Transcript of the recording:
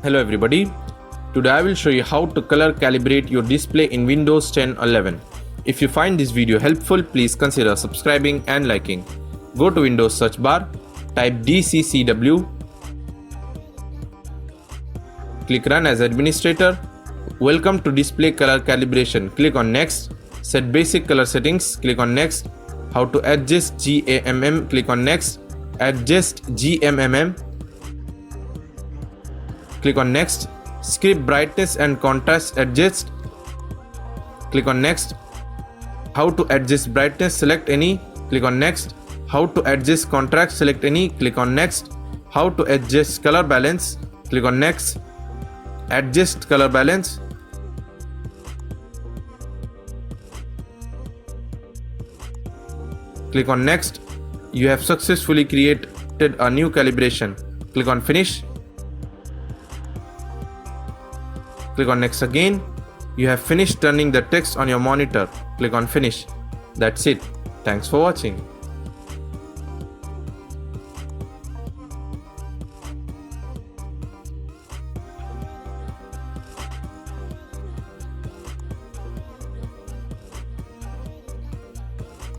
Hello everybody, today I will show you how to color calibrate your display in Windows 10 or 11. If you find this video helpful, please consider subscribing and liking. Go to Windows search bar, type DCCW, click Run as administrator. Welcome to display color calibration. Click on Next. Set basic color settings. Click on Next. How to adjust GAMM. Click on Next. Adjust GMMM. Click on Next. Script brightness and contrast adjust. Click on Next. How to adjust brightness, select any. Click on Next. How to adjust contrast, select any. Click on Next. How to adjust color balance. Click on Next. Adjust color balance. Click on Next. You have successfully created a new calibration. Click on Finish. Click on Next again. You have finished turning the text on your monitor. Click on Finish. That's it. Thanks for watching.